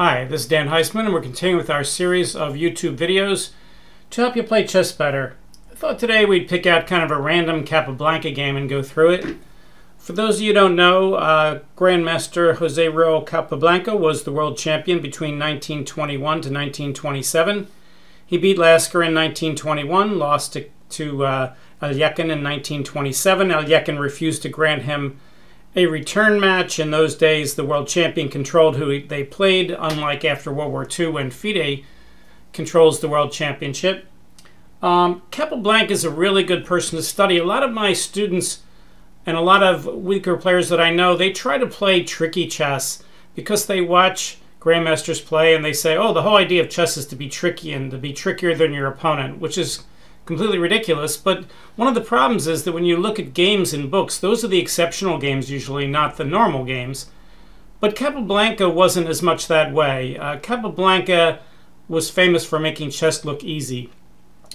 Hi, this is Dan Heisman, and we're continuing with our series of YouTube videos to help you play chess better. I thought today we'd pick out kind of a random Capablanca game and go through it. For those of you who don't know, Grandmaster Jose Capablanca was the world champion between 1921 to 1927. He beat Lasker in 1921, lost to Alekhine in 1927. Alekhine refused to grant him a return match. In those days, the world champion controlled who they played, unlike after World War II when FIDE controls the world championship. Capablanca is a really good person to study. A lot of my students and a lot of weaker players that I know, they try to play tricky chess because they watch grandmasters play and they say, oh, the whole idea of chess is to be tricky and to be trickier than your opponent, which is completely ridiculous. But one of the problems is that when you look at games in books, those are the exceptional games usually, not the normal games. But Capablanca wasn't as much that way. Capablanca was famous for making chess look easy.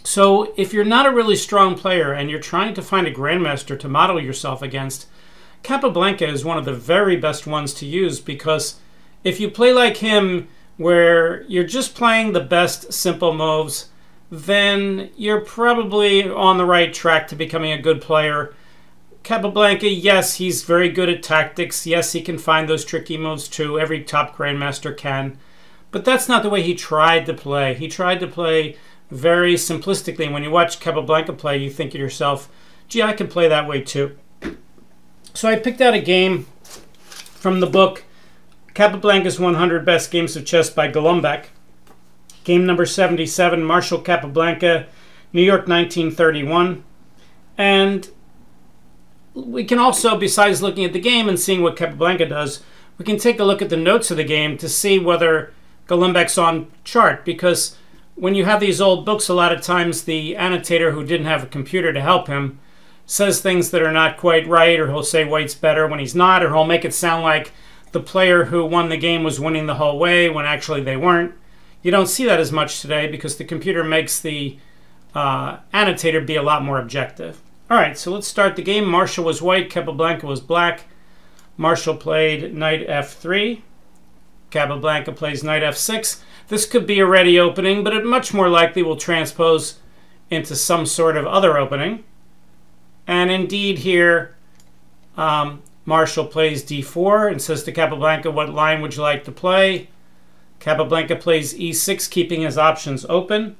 So if you're not a really strong player and you're trying to find a grandmaster to model yourself against, Capablanca is one of the very best ones to use, because if you play like him where you're just playing the best simple moves, then you're probably on the right track to becoming a good player. Capablanca, yes, he's very good at tactics. Yes, he can find those tricky moves too. Every top grandmaster can. But that's not the way he tried to play. He tried to play very simplistically. And when you watch Capablanca play, you think to yourself, gee, I can play that way too. So I picked out a game from the book Capablanca's 100 Best Games of Chess by Golombek. Game number 77, Marshall-Capablanca, New York, 1931. And we can also, besides looking at the game and seeing what Capablanca does, we can take a look at the notes of the game to see whether Golombek's on chart. Because when you have these old books, a lot of times the annotator, who didn't have a computer to help him, says things that are not quite right, or he'll say white's better when he's not, or he'll make it sound like the player who won the game was winning the whole way when actually they weren't. You don't see that as much today because the computer makes the annotator be a lot more objective. All right, so let's start the game. Marshall was white, Capablanca was black. Marshall played knight f3. Capablanca plays knight f6. This could be a ready opening, but it much more likely will transpose into some sort of other opening. And indeed here, Marshall plays d4 and says to Capablanca, what line would you like to play? Capablanca plays e6, keeping his options open.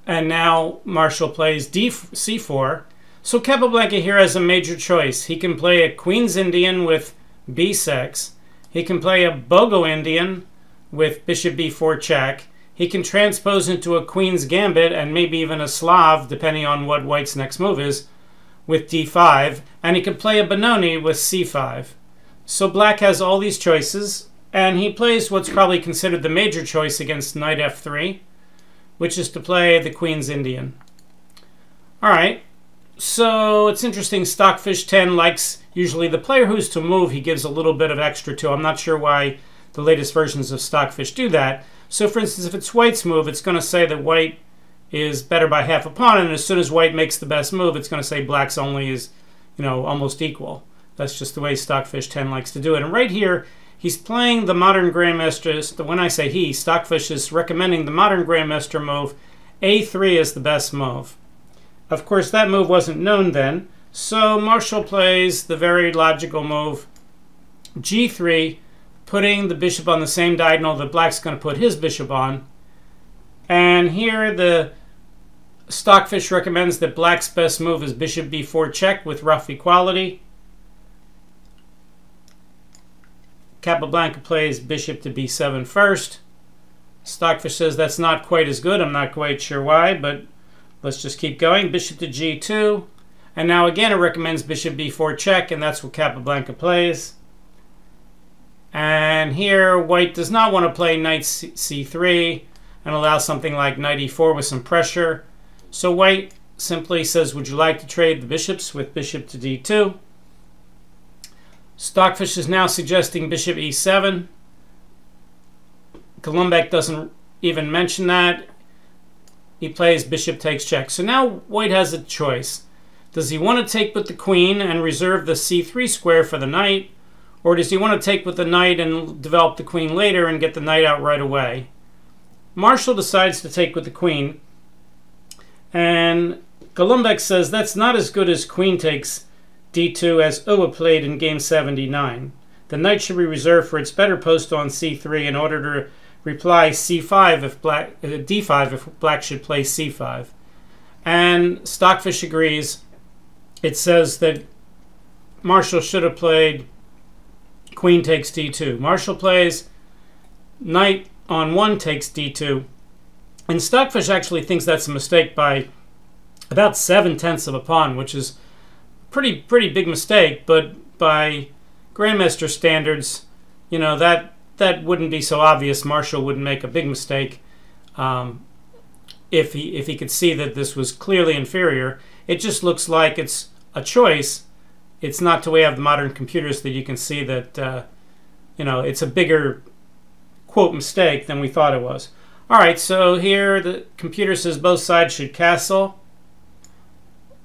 And now Marshall plays c4. So Capablanca here has a major choice. He can play a Queen's Indian with b6. He can play a Bogo Indian with bishop b4 check. He can transpose into a Queen's Gambit and maybe even a Slav, depending on what white's next move is, with d5. And he can play a Benoni with c5. So black has all these choices. And he plays what's probably considered the major choice against knight f3, which is to play the Queen's Indian. All right, so it's interesting. Stockfish 10 likes usually the player who's to move, he gives a little bit of extra to. I'm not sure why the latest versions of Stockfish do that. So for instance, if it's white's move, it's going to say that white is better by half a pawn, and as soon as white makes the best move, it's going to say black's only is, almost equal. That's just the way Stockfish 10 likes to do it. And right here, he's playing the modern grandmasters. When I say he, Stockfish is recommending the modern grandmaster move. A3 is the best move. Of course, that move wasn't known then. So Marshall plays the very logical move G3, putting the bishop on the same diagonal that black's going to put his bishop on. And here the Stockfish recommends that black's best move is bishop b4 check with rough equality. Capablanca plays bishop to b7 first. Stockfish says that's not quite as good. I'm not quite sure why, but let's just keep going. Bishop to g2. And now again it recommends bishop b4 check, and that's what Capablanca plays. And here white does not want to play knight c3 and allow something like knight e4 with some pressure. So white simply says, would you like to trade the bishops with bishop to d2? Stockfish is now suggesting bishop e7. Golombek doesn't even mention that. He plays bishop takes check. So now white has a choice. Does he want to take with the queen and reserve the c3 square for the knight? Or does he want to take with the knight and develop the queen later and get the knight out right away? Marshall decides to take with the queen. And Golombek says that's not as good as queen takes d2 as Uwe played in game 79. The knight should be reserved for its better post on c3 in order to reply c5 if black, d5 if black should play c5. And Stockfish agrees. It says that Marshall should have played queen takes d2. Marshall plays knight on 1 takes d2. And Stockfish actually thinks that's a mistake by about 7/10 of a pawn, which is pretty big mistake, but by Grandmaster standards, you know, that wouldn't be so obvious. Marshall wouldn't make a big mistake if he could see that this was clearly inferior. It just looks like it's a choice. It's not the way of the modern computers that you can see that, you know, it's a bigger, quote, mistake than we thought it was. All right, so here the computer says both sides should castle.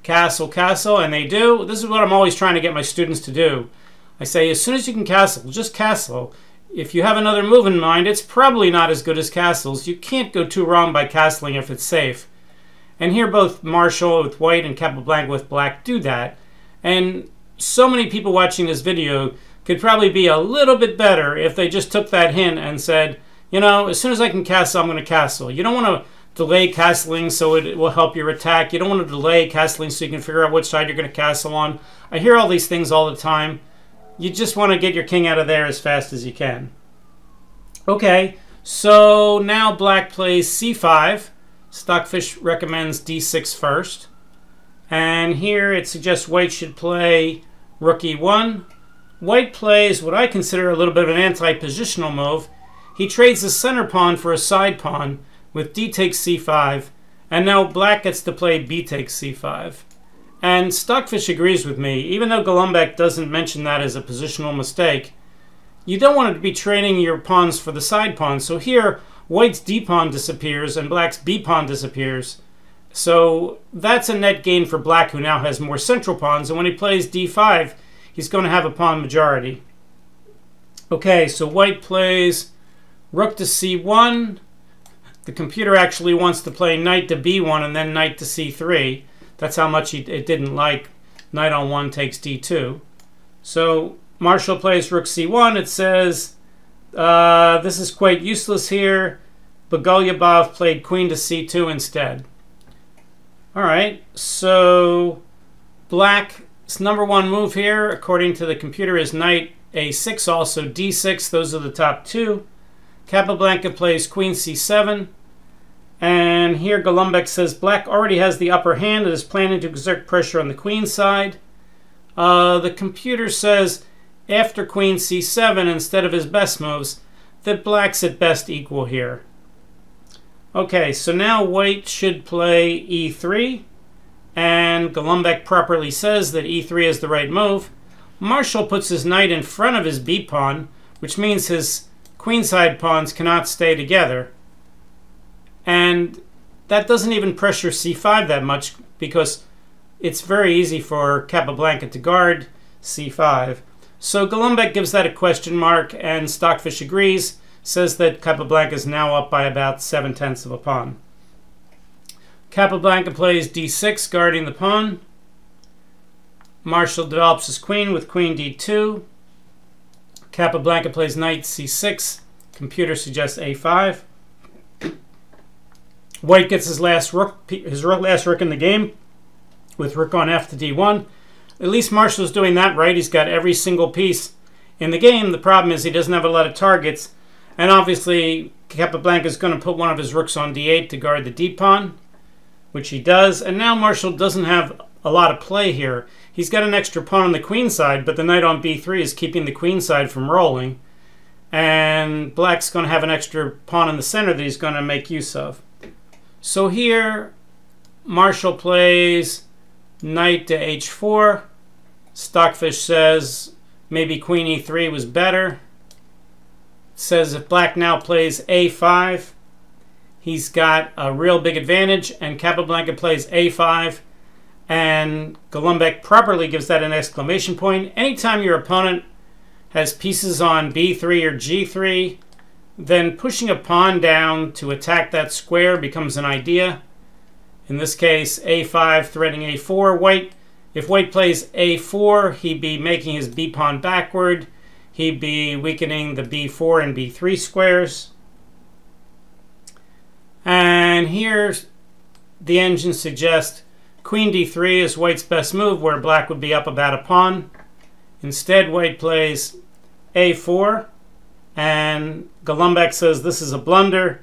Castle, castle, and they do. This is what I'm always trying to get my students to do. I say, as soon as you can castle, just castle. If you have another move in mind, it's probably not as good as castles. You can't go too wrong by castling if it's safe. And here both Marshall with white and Capablanca with black do that. And so many people watching this video could probably be a little bit better if they just took that hint and said, you know, as soon as I can castle, I'm going to castle. You don't want to delay castling so it will help your attack. You don't want to delay castling so you can figure out which side you're going to castle on. I hear all these things all the time. You just want to get your king out of there as fast as you can. Okay, so now black plays c5. Stockfish recommends d6 first. And here it suggests white should play rook e1. White plays what I consider a little bit of an anti-positional move. He trades the center pawn for a side pawn with d takes c5. And now black gets to play b takes c5. And Stockfish agrees with me, even though Golombek doesn't mention that as a positional mistake. You don't want to be trading your pawns for the side pawn. So here, white's d pawn disappears and black's b pawn disappears. So that's a net gain for black, who now has more central pawns. And when he plays d5, he's going to have a pawn majority. Okay, so white plays rook to c1. The computer actually wants to play knight to b1 and then knight to c3. That's how much it didn't like knight on 1 takes d2. So Marshall plays rook c1. It says this is quite useless here, but Golumbek played queen to c2 instead. All right, so black's number 1 move here, according to the computer, is knight a6, also d6. Those are the top 2. Capablanca plays queen c7. And here Golombek says black already has the upper hand and is planning to exert pressure on the queen side. The computer says after queen c7, instead of his best moves, that black's at best equal here. Okay, so now white should play e3. And Golombek properly says that e3 is the right move. Marshall puts his knight in front of his b pawn, which means his queenside pawns cannot stay together. And that doesn't even pressure c5 that much because it's very easy for Capablanca to guard c5. So Golombek gives that a question mark, and Stockfish agrees, says that Capablanca is now up by about 7/10 of a pawn. Capablanca plays d6, guarding the pawn. Marshall develops his queen with queen d2. Capablanca plays knight c6. Computer suggests a5. White gets his last rook in the game with rook on f to d1. At least Marshall's doing that right. He's got every single piece in the game. The problem is he doesn't have a lot of targets. And obviously, Capablanca is going to put one of his rooks on d8 to guard the d pawn, which he does. And now Marshall doesn't have a lot of play here. He's got an extra pawn on the queen side, but the knight on b3 is keeping the queen side from rolling. And black's going to have an extra pawn in the center that he's going to make use of. So here, Marshall plays knight to h4. Stockfish says maybe queen e3 was better. Says if black now plays a5, he's got a real big advantage, and Capablanca plays a5, and Golombek properly gives that an exclamation point. Anytime your opponent has pieces on b3 or g3, then pushing a pawn down to attack that square becomes an idea. In this case, a5 threatening a4. If white plays a4, he'd be making his b pawn backward. He'd be weakening the b4 and b3 squares. And here the engine suggests queen d3 is white's best move, where black would be up about a pawn. Instead, white plays a4, and Golombek says this is a blunder,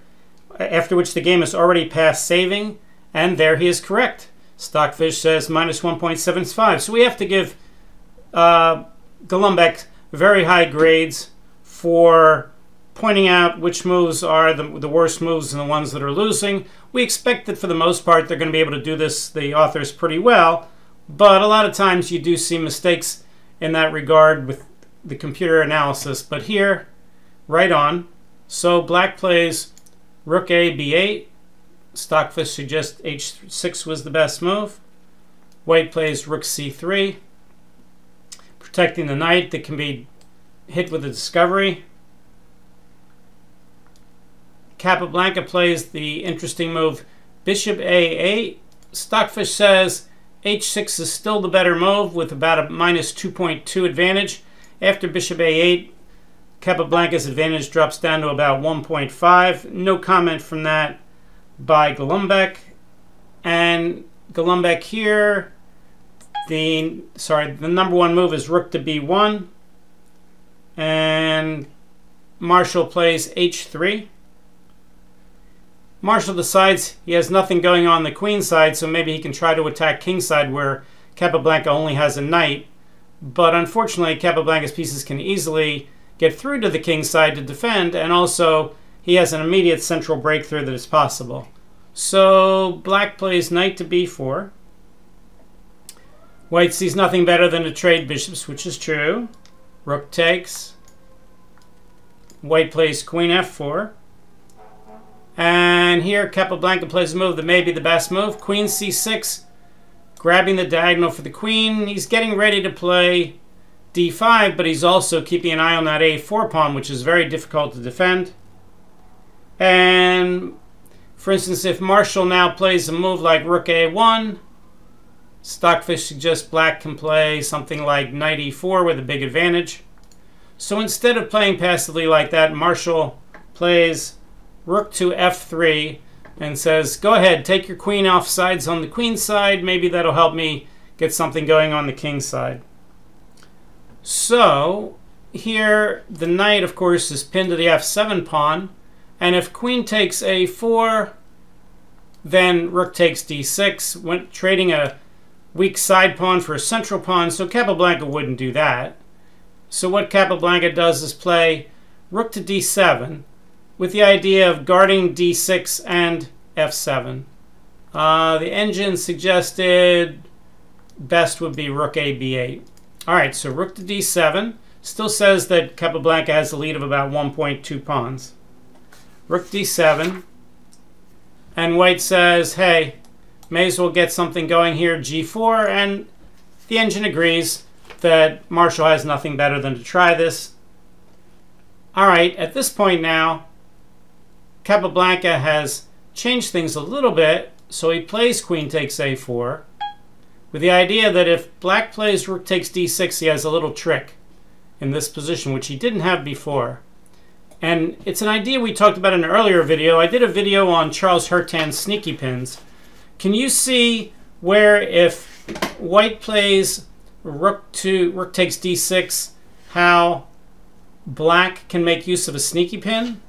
after which the game is already past saving, and there he is correct. Stockfish says minus 1.75. So we have to give Golombek very high grades for pointing out which moves are the worst moves and the ones that are losing. We expect that for the most part they're going to be able to do this, the authors, pretty well, but a lot of times you do see mistakes in that regard with the computer analysis. But here, right on. So black plays rook a, b8. Stockfish suggests h6 was the best move. White plays rook c3, protecting the knight that can be hit with a discovery. Capablanca plays the interesting move bishop a8. Stockfish says h6 is still the better move with about a minus 2.2 advantage. After bishop a8, Capablanca's advantage drops down to about 1.5. No comment from that by Golombek. And Golombek here, the number one move is rook to b1. And Marshall plays h3. Marshall decides he has nothing going on the queen side, so maybe he can try to attack king side where Capablanca only has a knight. But unfortunately, Capablanca's pieces can easily get through to the king side to defend, and also he has an immediate central breakthrough that is possible. So black plays knight to b4. White sees nothing better than to trade bishops, which is true. Rook takes. White plays queen f4. And here Capablanca plays a move that may be the best move. Queen c6, grabbing the diagonal for the queen. He's getting ready to play d5, but he's also keeping an eye on that a4 pawn, which is very difficult to defend. And for instance, if Marshall now plays a move like rook a1, Stockfish suggests black can play something like knight e4 with a big advantage. So instead of playing passively like that, Marshall plays rook to f3 and says, go ahead, take your queen off sides on the queen side. Maybe that'll help me get something going on the king side. So here the knight, of course, is pinned to the f7 pawn. And if queen takes a4, then rook takes d6, trading a weak side pawn for a central pawn. So Capablanca wouldn't do that. So what Capablanca does is play rook to d7, with the idea of guarding d6 and f7. The engine suggested best would be rook a, b8. All right, so rook to d7 still says that Capablanca has a lead of about 1.2 pawns. Rook d7, and white says, hey, may as well get something going here, g4, and the engine agrees that Marshall has nothing better than to try this. All right, at this point now, Capablanca has changed things a little bit, so he plays queen takes a4, with the idea that if black plays rook takes d6, he has a little trick in this position, which he didn't have before. And it's an idea we talked about in an earlier video. I did a video on Charles Hurtan's sneaky pins. Can you see where if white plays rook takes d6, how black can make use of a sneaky pin?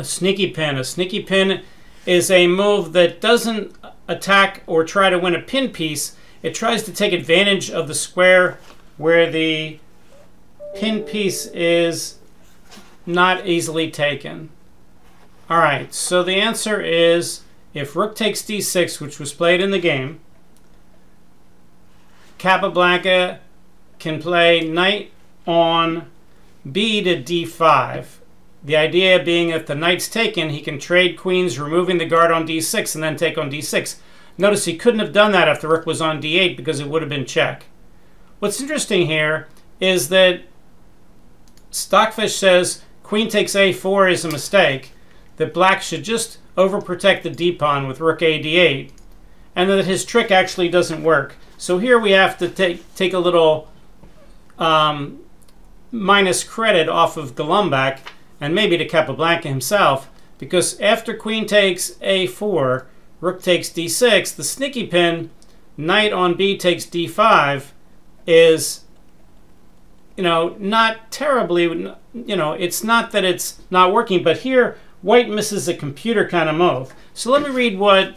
A sneaky pin is a move that doesn't attack or try to win a pin piece. It tries to take advantage of the square where the pin piece is not easily taken. All right, so the answer is if rook takes d6, which was played in the game, Capablanca can play knight on b to d5. The idea being if the knight's taken, he can trade queens, removing the guard on d6 and then take on d6. Notice he couldn't have done that if the rook was on d8 because it would have been check. What's interesting here is that Stockfish says queen takes a4 is a mistake, that black should just overprotect the d-pawn with rook a d8, and that his trick actually doesn't work. So here we have to take a little minus credit off of Golombek, and maybe to Capablanca himself, because after queen takes a4, rook takes d6, the sneaky pin, knight on b takes d5, is, not terribly, it's not that it's not working, but here white misses a computer kind of move. So let me read what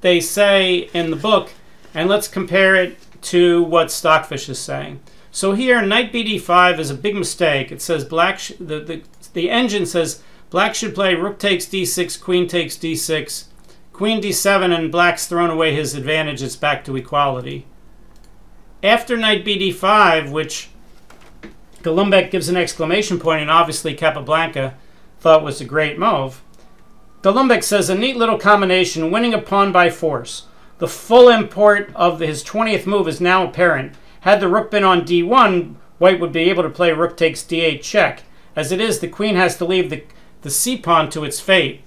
they say in the book, and let's compare it to what Stockfish is saying. So here, knight bd5 is a big mistake. It says black, the engine says black should play rook takes d6, queen takes d6, queen d7, and black's thrown away his advantage. It's back to equality. After knight bd5, which Golombek gives an exclamation point, and obviously Capablanca thought was a great move, Golombek says a neat little combination, winning a pawn by force. The full import of his 20th move is now apparent. Had the rook been on d1, white would be able to play rook takes d8 check. As it is, the queen has to leave the c-pawn to its fate.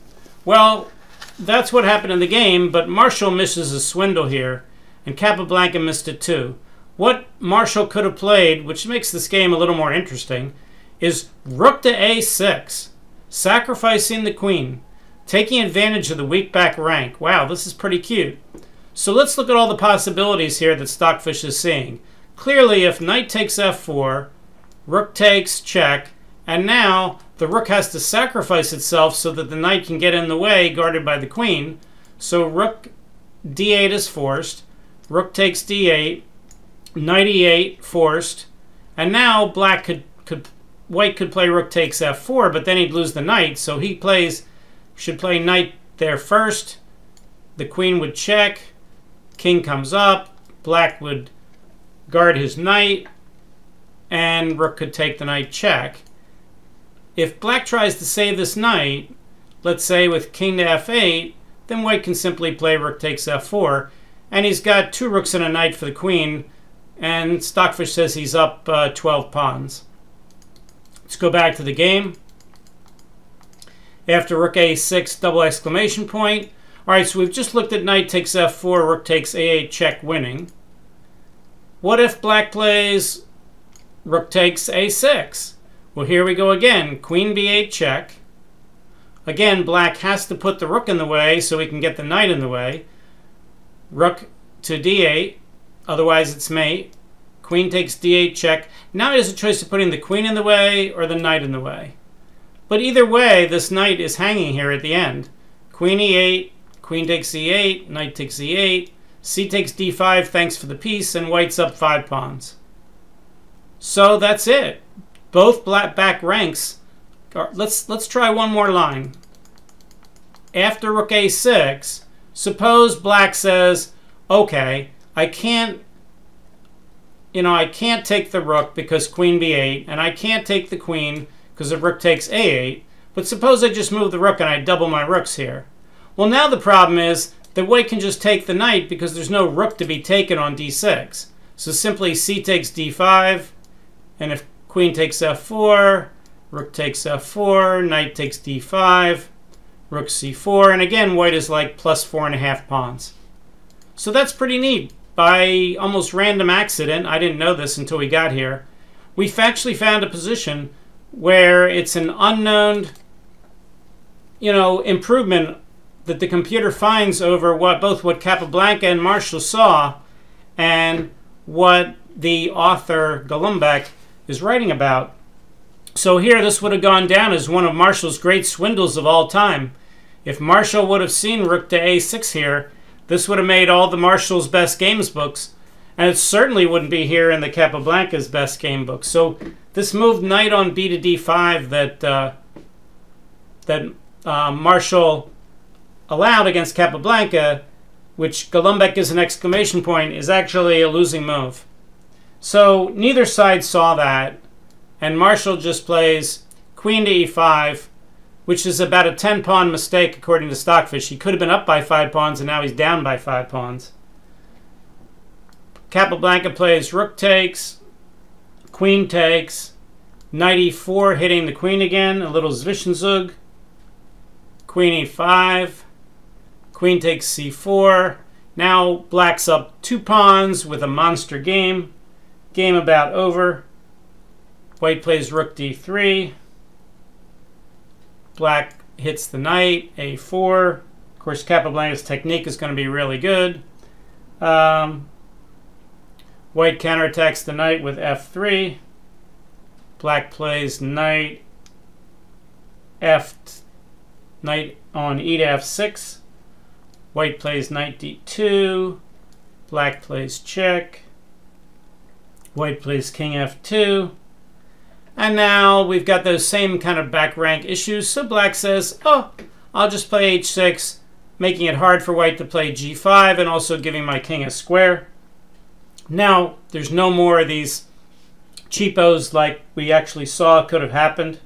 Well, that's what happened in the game, but Marshall misses a swindle here, and Capablanca missed it too. What Marshall could have played, which makes this game a little more interesting, is rook to a6, sacrificing the queen, taking advantage of the weak back rank. Wow, this is pretty cute. So let's look at all the possibilities here that Stockfish is seeing. Clearly, if knight takes f4, rook takes check, and now the rook has to sacrifice itself so that the knight can get in the way, guarded by the queen. So rook d8 is forced, rook takes d8, knight e8 forced, and now black white could play rook takes f4, but then he'd lose the knight, so he should play knight there first. The queen would check, king comes up, black would guard his knight, and rook could take the knight check. If black tries to save this knight, let's say with king to f8, then white can simply play rook takes f4, and he's got 2 rooks and a knight for the queen, and Stockfish says he's up 12 pawns. Let's go back to the game. After rook a6, double exclamation point. All right, so we've just looked at knight takes f4, rook takes a8 check, winning. What if black plays rook takes a6? Well, here we go again. Queen b8 check. Again, black has to put the rook in the way so he can get the knight in the way. Rook to d8, otherwise it's mate. Queen takes d8 check. Now he has a choice of putting the queen in the way or the knight in the way. But either way, this knight is hanging here at the end. Queen e8, queen takes e8, knight takes e8, c takes d5, thanks for the piece, and white's up 5 pawns. So that's it. Both back ranks. Let's try one more line. After rook a6, suppose black says, okay, I can't take the rook because queen b8, and I can't take the queen because of rook takes a8, but suppose I just move the rook and I double my rooks here. Well, now the problem is that white can just take the knight because there's no rook to be taken on d6. So simply c takes d5, and if queen takes f4, rook takes f4, knight takes d5, rook c4, and again white is like plus 4.5 pawns. So that's pretty neat. By almost random accident, I didn't know this until we got here, we've actually found a position where it's an unknown, improvement that the computer finds over both what Capablanca and Marshall saw and what the author Golombek is writing about. So here, this would have gone down as one of Marshall's great swindles of all time. If Marshall would have seen rook to a6 here, this would have made all the Marshall's best games books, and it certainly wouldn't be here in the Capablanca's best game book. So this move knight on b to d5 that Marshall allowed against Capablanca, which Golombek gives an exclamation point, is actually a losing move. So neither side saw that, and Marshall just plays queen to e5, which is about a 10-pawn mistake according to Stockfish. He could have been up by 5 pawns, and now he's down by 5 pawns. Capablanca plays rook takes, queen takes, Knight e4 hitting the queen again, a little Zwischenzug. Queen e5. Queen takes c4. Now black's up 2 pawns with a monster game. Game about over. White plays rook d3. Black hits the knight, a4. Of course, Capablanca's technique is going to be really good. White counterattacks the knight with f3. Black plays knight knight on e to f6. White plays knight d2. Black plays check. White plays king f2. And now we've got those same kind of back rank issues. So black says, oh, I'll just play h6, making it hard for white to play g5 and also giving my king a square. Now, there's no more of these cheapos like we actually saw could have happened.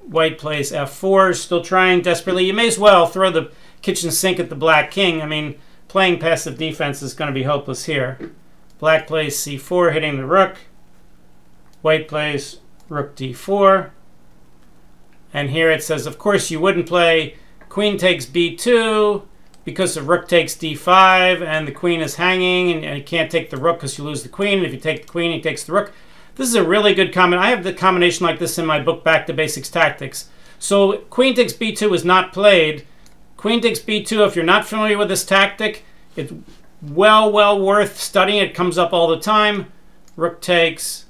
White plays f4, still trying desperately. You may as well throw the kitchen sink at the black king. I mean, playing passive defense is going to be hopeless here. Black plays c4, hitting the rook. White plays rook d4. And here it says, of course, you wouldn't play queen takes b2 because the rook takes d5 and the queen is hanging and you can't take the rook because you lose the queen. And if you take the queen, he takes the rook. This is a really good comment. I have the combination like this in my book, Back to Basics Tactics. So queen takes b2 is not played. Queen takes b2, if you're not familiar with this tactic, it's well worth studying. It comes up all the time. Rook takes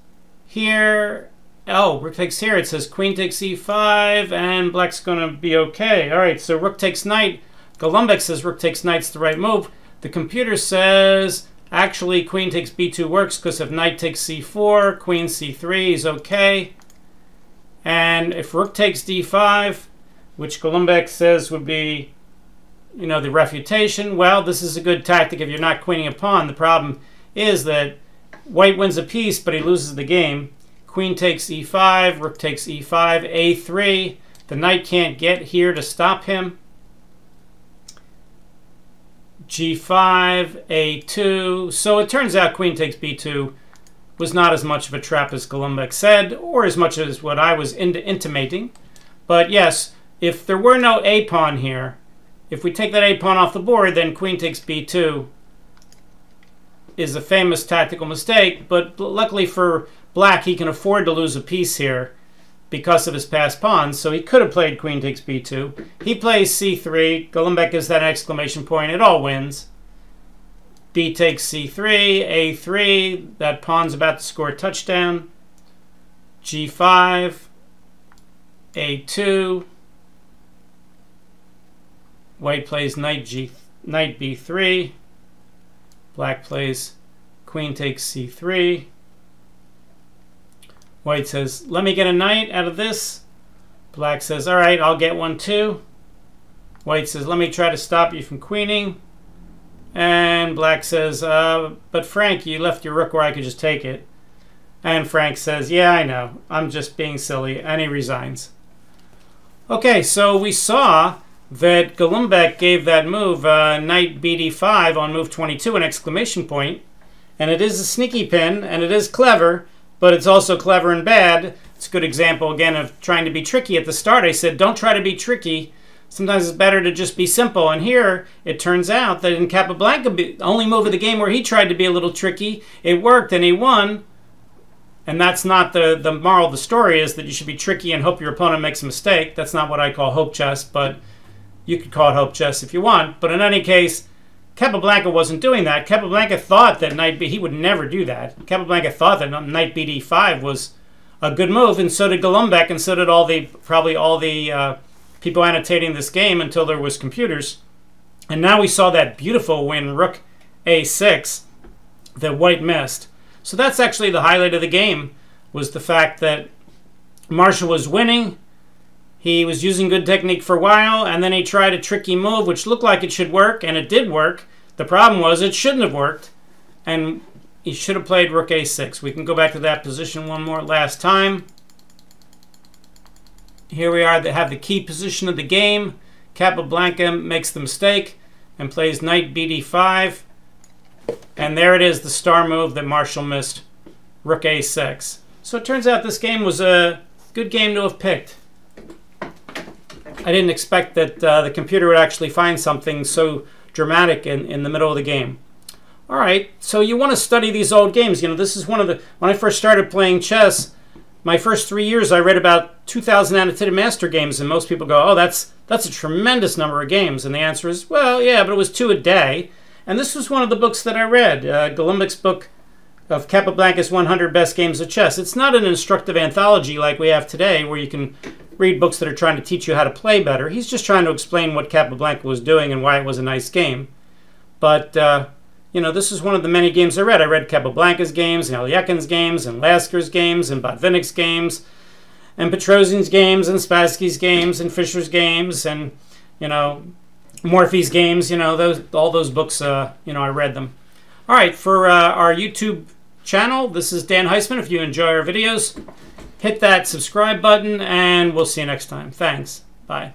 here. Oh, rook takes here. It says queen takes e5, and black's going to be okay. All right, so rook takes knight. Golombek says rook takes knight's the right move. The computer says actually queen takes b2 works because if knight takes c4, queen c3 is okay. And if rook takes d5, which Golombek says would be, you know, the refutation, well, this is a good tactic if you're not queening a pawn. The problem is that white wins a piece, but he loses the game. Queen takes e5, rook takes e5, a3. The knight can't get here to stop him. g5, a2. So it turns out queen takes b2 was not as much of a trap as Golombek said, or as much as what I was intimating. But yes, if there were no a pawn here, if we take that a pawn off the board, then queen takes b2 is a famous tactical mistake. But luckily for black, he can afford to lose a piece here because of his passed pawns. So he could have played queen takes b2. He plays c3. Golombek gives that an exclamation point. It all wins. B takes c3, a3. That pawn's about to score a touchdown. g5, a2. White plays knight b3. Black plays queen takes c3. White says, let me get a knight out of this. Black says, all right, I'll get one too. White says, let me try to stop you from queening. And black says, but Frank, you left your rook where I could just take it. And Frank says, yeah, I know. I'm just being silly. And he resigns. Okay, so we saw that Golombek gave that move, knight bd5 on move 22, an exclamation point. And it is a sneaky pin, and it is clever, but it's also clever and bad. It's a good example, again, of trying to be tricky. At the start, I said, don't try to be tricky. Sometimes it's better to just be simple. And here, it turns out that in Capablanca, the only move of the game where he tried to be a little tricky, it worked and he won. And that's not the moral of the story, is that you should be tricky and hope your opponent makes a mistake. That's not what I call hope chess, but you could call it hope chess if you want. But in any case, Capablanca wasn't doing that. Capablanca thought that he would never do that. Capablanca thought that knight bd5 was a good move, and so did Golombek, and so did probably all the people annotating this game until there was computers. And now we saw that beautiful win, rook a6, that white missed. So that's actually the highlight of the game, was the fact that Marshall was winning. He was using good technique for a while, and then he tried a tricky move, which looked like it should work, and it did work. The problem was it shouldn't have worked, and he should have played rook a6. We can go back to that position one more last time. Here we are, they have the key position of the game. Capablanca makes the mistake and plays knight bd5. And there it is, the star move that Marshall missed, rook a6. So it turns out this game was a good game to have picked. I didn't expect that the computer would actually find something so dramatic in the middle of the game. All right, so you want to study these old games. You know, this is one of the, when I first started playing chess, my first 3 years I read about 2,000 annotated master games, and most people go, oh, that's a tremendous number of games. And the answer is, well, yeah, but it was 2 a day. And this was one of the books that I read, Golombek's book of Capablanca's 100 Best Games of Chess. It's not an instructive anthology like we have today, where you can read books that are trying to teach you how to play better. He's just trying to explain what Capablanca was doing and why it was a nice game. But, you know, this is one of the many games I read. I read Capablanca's games, and Alyekin's games, and Lasker's games, and Botvinnik's games, and Petrosian's games, and Spassky's games, and Fischer's games, and, you know, Morphy's games. You know, all those books, you know, I read them. All right, for our YouTube channel, this is Dan Heisman. If you enjoy our videos, hit that subscribe button, and we'll see you next time. Thanks. Bye.